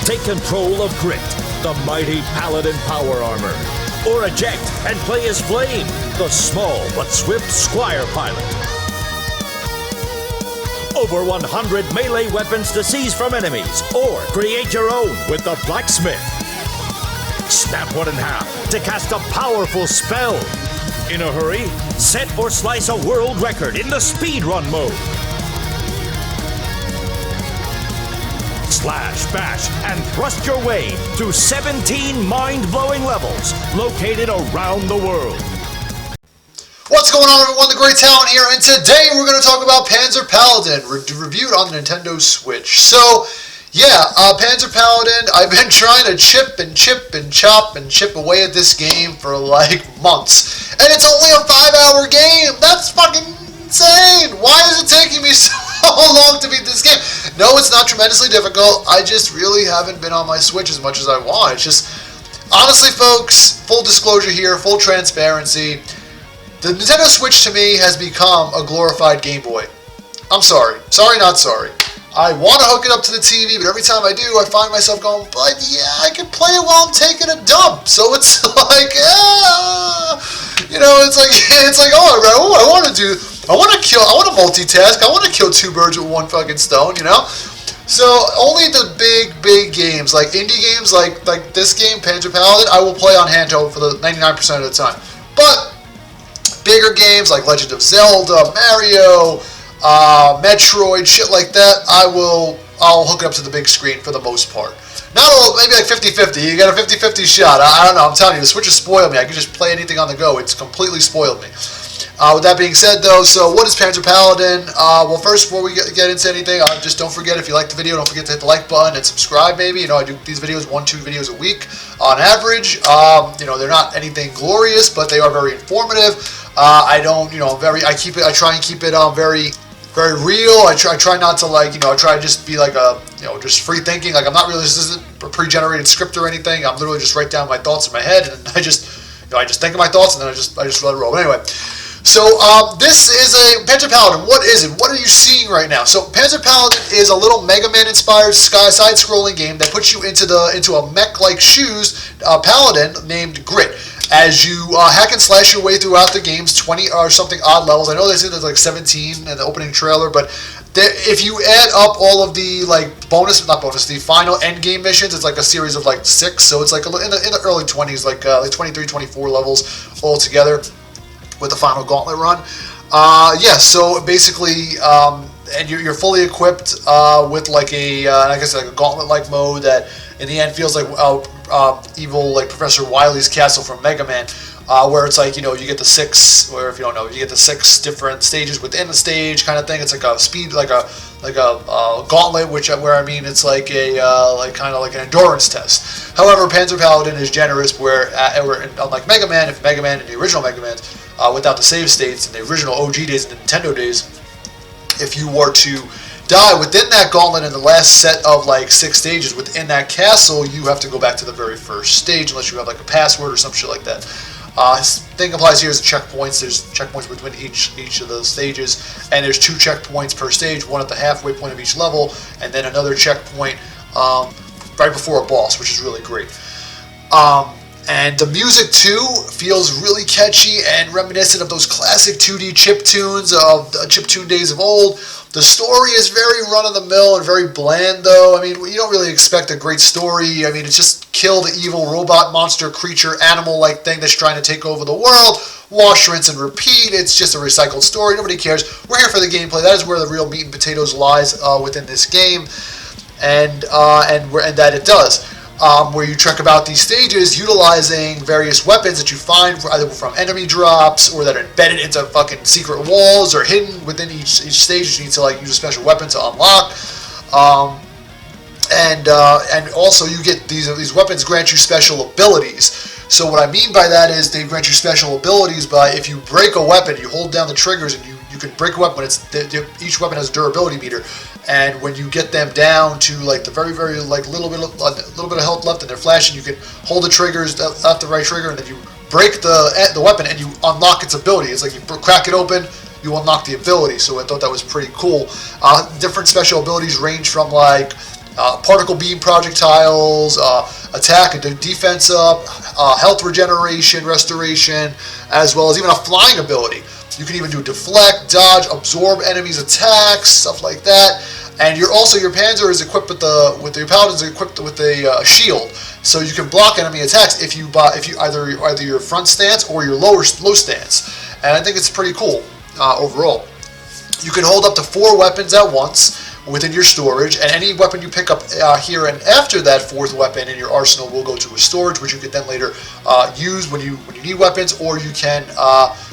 Take control of Grit, the mighty Paladin power armor. Or eject and play as Flame, the small but swift squire pilot. Over 100 melee weapons to seize from enemies, or create your own with the Blacksmith. Snap one in half to cast a powerful spell. In a hurry, set or slice a world record in the speedrun mode. Slash, bash, and thrust your way through 17 mind-blowing levels located around the world. What's going on, everyone? The Great Talent here, and today we're going to talk about Panzer Paladin, reviewed on the Nintendo Switch. So, yeah, Panzer Paladin, I've been trying to chip and chop and chip away at this game for like months. And it's only a 5-hour game! That's fucking insane! Why is it taking me so long to beat this game? No, it's not tremendously difficult. I just really haven't been on my Switch as much as I want. It's just, honestly, folks, full disclosure here, full transparency, the Nintendo Switch to me has become a glorified Game Boy. I'm sorry. Sorry, not sorry. I want to hook it up to the TV, but every time I do, I find myself going, but yeah, I can play it while I'm taking a dump. So it's like, you know, it's like, oh, I want to multitask. I want to kill two birds with one fucking stone, you know? So only the big games, like indie games, like this game, Panzer Paladin, I will play on handheld for the 99% of the time. But bigger games like Legend of Zelda, Mario, Metroid, shit like that, I'll hook it up to the big screen for the most part. Not all, maybe like 50-50. You got a 50-50 shot. I don't know. I'm telling you, the Switch has spoiled me. I can just play anything on the go. It's completely spoiled me. With that being said, though, so what is Panzer Paladin? Well, first, before we get into anything, just don't forget, if you like the video, don't forget to hit the like button and subscribe, maybe. You know, I do these videos, 1-2 videos a week on average. You know, they're not anything glorious, but they are very informative. I don't, you know, I try and keep it very real. I try not to, like, you know, I try to just be like a, you know, just free thinking. Like, I'm not really, this isn't a pre-generated script or anything. I'm literally just write down my thoughts in my head, and I just think of my thoughts, and then I just let it roll. But anyway, so this is a Panzer Paladin. What is it? What are you seeing right now? So Panzer Paladin is a little Mega Man inspired side-scrolling game that puts you into a mech-like shoes Paladin named Grit. As you hack and slash your way throughout the game's 20 or something odd levels. I know they said there's like 17 in the opening trailer, but if you add up all of the the final end game missions, it's like a series of like 6. So it's like in the early 20s, like 23, 24 levels all together with the final gauntlet run. Yeah, so basically, and you're fully equipped with like like I said, like a gauntlet-like mode that in the end feels like evil, like Professor Wily's castle from Mega Man, where it's like, you know, you get the 6, or if you don't know, you get the 6 different stages within the stage kind of thing. It's like a speed, like a gauntlet, where I mean it's like kind of like an endurance test. However, Panzer Paladin is generous, where unlike Mega Man, if Mega Man and the original Mega Man, without the save states in the original OG days and the Nintendo days, if you were to die within that gauntlet in the last set of like 6 stages within that castle, you have to go back to the very first stage unless you have like a password or some shit like that. Thing applies here is checkpoints. There's checkpoints between each of those stages, and there's 2 checkpoints per stage, one at the halfway point of each level, and then another checkpoint right before a boss, which is really great. And the music, too, feels really catchy and reminiscent of those classic 2D chiptunes of the chiptune days of old. The story is very run-of-the-mill and very bland, though. I mean, you don't really expect a great story. I mean, it's just kill the evil robot monster creature animal-like thing that's trying to take over the world. Wash, rinse, and repeat. It's just a recycled story. Nobody cares. We're here for the gameplay. That is where the real meat and potatoes lies within this game, and that it does. Where you trek about these stages utilizing various weapons that you find either from enemy drops or that are embedded into fucking secret walls or hidden within each stage. You need to like use a special weapon to unlock. And also you get these weapons grant you special abilities. So what I mean by that is they grant you special abilities by if you break a weapon, you hold down the triggers and you can break a weapon. Each weapon has a durability meter. And when you get them down to like the very like little bit of health left and they're flashing, you can hold the triggers, left the right trigger, and then you break the weapon and you unlock its ability. It's like you crack it open, you unlock the ability. So I thought that was pretty cool. Different special abilities range from like particle beam projectiles, attack and defense up, health regeneration, restoration, as well as even a flying ability. You can even do deflect, dodge, absorb enemies' attacks, stuff like that. And your Panzer is equipped with your Paladin is equipped with a shield, so you can block enemy attacks if you either your front stance or your low stance. And I think it's pretty cool overall. You can hold up to 4 weapons at once within your storage, and any weapon you pick up here and after that 4th weapon in your arsenal will go to a storage, which you can then later use when you need weapons, or you can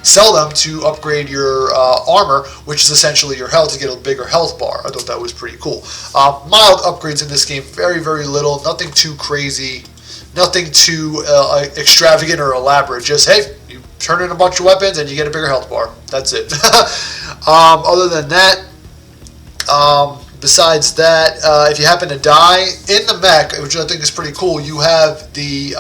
sell them to upgrade your armor, which is essentially your health, to get a bigger health bar. I thought that was pretty cool. Mild upgrades in this game, very, very little, nothing too crazy, nothing too extravagant or elaborate. Just, hey, you turn in a bunch of weapons and you get a bigger health bar. That's it. Other than that, besides that, if you happen to die in the mech, which I think is pretty cool, you have the,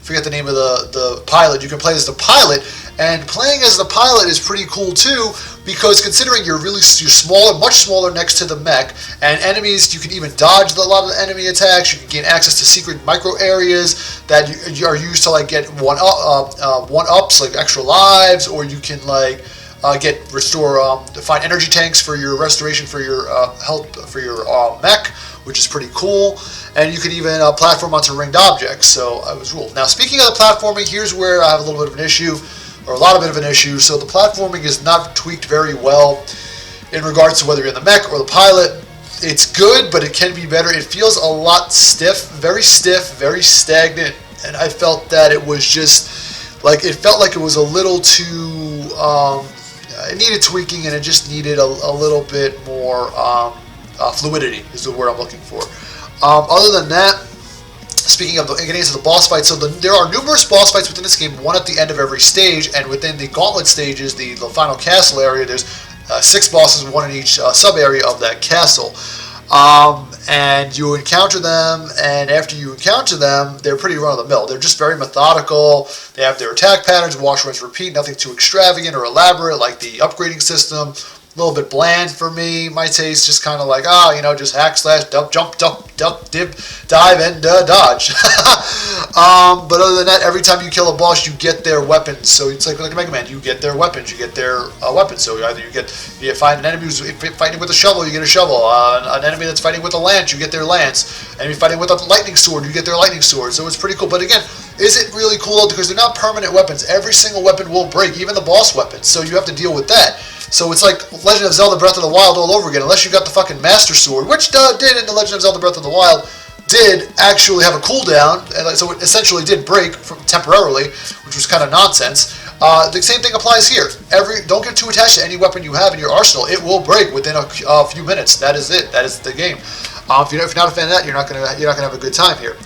forget the name of the pilot, you can play as the pilot, and playing as the pilot is pretty cool too, because considering you're smaller, much smaller next to the mech, and enemies, you can even dodge a lot of the enemy attacks, you can gain access to secret micro areas that you are used to like get one-ups, like extra lives, or you can like find energy tanks for your restoration for your health for your mech, which is pretty cool. And you can even platform onto ringed objects, so it was cool. Now, speaking of the platforming, here's where I have a little bit of an issue, or a lot of bit of an issue. So the platforming is not tweaked very well in regards to whether you're in the mech or the pilot. It's good, but it can be better. It feels a lot stiff, very stagnant, and I felt that it was just like, it felt like it was a little too it needed tweaking, and it just needed a little bit more fluidity is the word I'm looking for. Other than that, speaking of getting into the boss fight, so there are numerous boss fights within this game, one at the end of every stage, and within the gauntlet stages, the final castle area, there's 6 bosses, 1 in each sub-area of that castle. And you encounter them, and after you encounter them, they're pretty run-of-the-mill. They're just very methodical. They have their attack patterns, wash, rinse, repeat, nothing too extravagant or elaborate like the upgrading system. A little bit bland for me. My taste just kind of like, just hack, slash, dump, jump, dip, dive, and dodge. But other than that, every time you kill a boss, you get their weapons. So it's like Mega Man, you get their weapons, you get their weapons. So either you find an enemy who's fighting with a shovel, you get a shovel. An enemy that's fighting with a lance, you get their lance. Enemy fighting with a lightning sword, you get their lightning sword. So it's pretty cool. But again, is it really cool? Because they're not permanent weapons. Every single weapon will break, even the boss weapons. So you have to deal with that. So it's like Legend of Zelda Breath of the Wild all over again, unless you got the fucking Master Sword, which did in the Legend of Zelda Breath of the Wild, did actually have a cooldown, and so it essentially did break temporarily, which was kind of nonsense. The same thing applies here. Don't get too attached to any weapon you have in your arsenal. It will break within a few minutes. That is it. That is the game. If you're not a fan of that, you're not gonna have a good time here.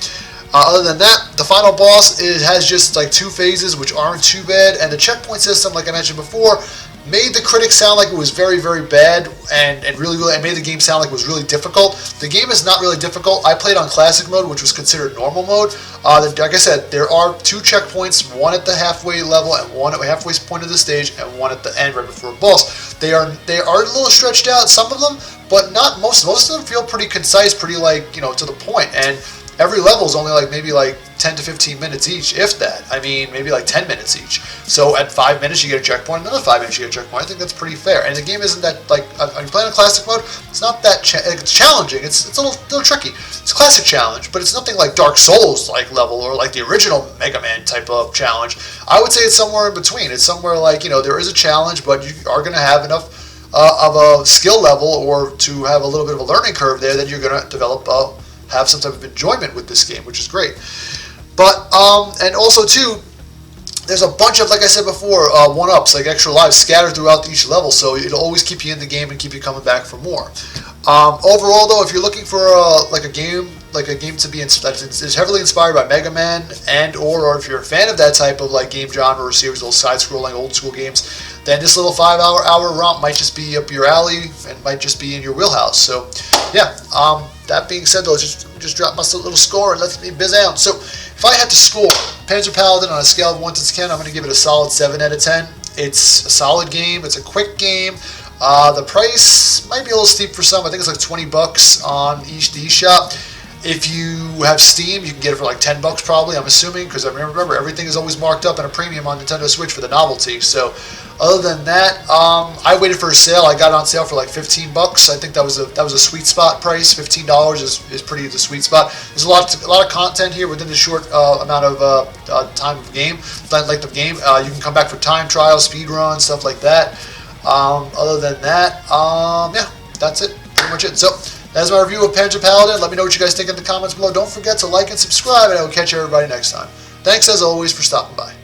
Other than that, the final boss has just like 2 phases, which aren't too bad, and the checkpoint system, like I mentioned before, made the critics sound like it was very, very bad, and made the game sound like it was really difficult. The game is not really difficult. I played on classic mode, which was considered normal mode. Like I said, there are 2 checkpoints, one at the halfway level and one at the halfway point of the stage, and one at the end right before a boss. They are a little stretched out, some of them, but not most. Most of them feel pretty concise, pretty to the point, and every level is only maybe 10 to 15 minutes each, if that. I mean, maybe 10 minutes each. So at 5 minutes you get a checkpoint, another 5 minutes you get a checkpoint. I think that's pretty fair. And the game isn't that, are you playing on classic mode? It's not that it's challenging. It's a little tricky. It's a classic challenge, but it's nothing like Dark Souls level or like the original Mega Man type of challenge. I would say it's somewhere in between. It's somewhere there is a challenge, but you are going to have enough of a skill level or to have a little bit of a learning curve there that you're going to develop have some type of enjoyment with this game, which is great. But and also too, there's a bunch of, like I said before, one-ups, like extra lives scattered throughout each level, so it'll always keep you in the game and keep you coming back for more. Overall, though, if you're looking for a game to be that is heavily inspired by Mega Man, or if you're a fan of that type of game genre or series, those side-scrolling old school games, then this little 5-hour romp might just be up your alley and might just be in your wheelhouse. So yeah. That being said, though, let's just drop my little score and let me biz out. So, if I had to score Panzer Paladin on a scale of 1 to 10, I'm going to give it a solid 7 out of 10. It's a solid game. It's a quick game. The price might be a little steep for some. I think it's like $20 on the eShop. If you have Steam, you can get it for like $10 probably, I'm assuming, because I remember everything is always marked up in a premium on Nintendo Switch for the novelty. So other than that, I waited for a sale. I got it on sale for like $15. I think that was a sweet spot price. $15 is pretty the sweet spot. There's a lot of content here within the short amount of time of game, length of game. You can come back for time trials, speed runs, stuff like that. Other than that, yeah, that's it. Pretty much it. So that's my review of Panzer Paladin. Let me know what you guys think in the comments below. Don't forget to like and subscribe, and I will catch everybody next time. Thanks as always for stopping by.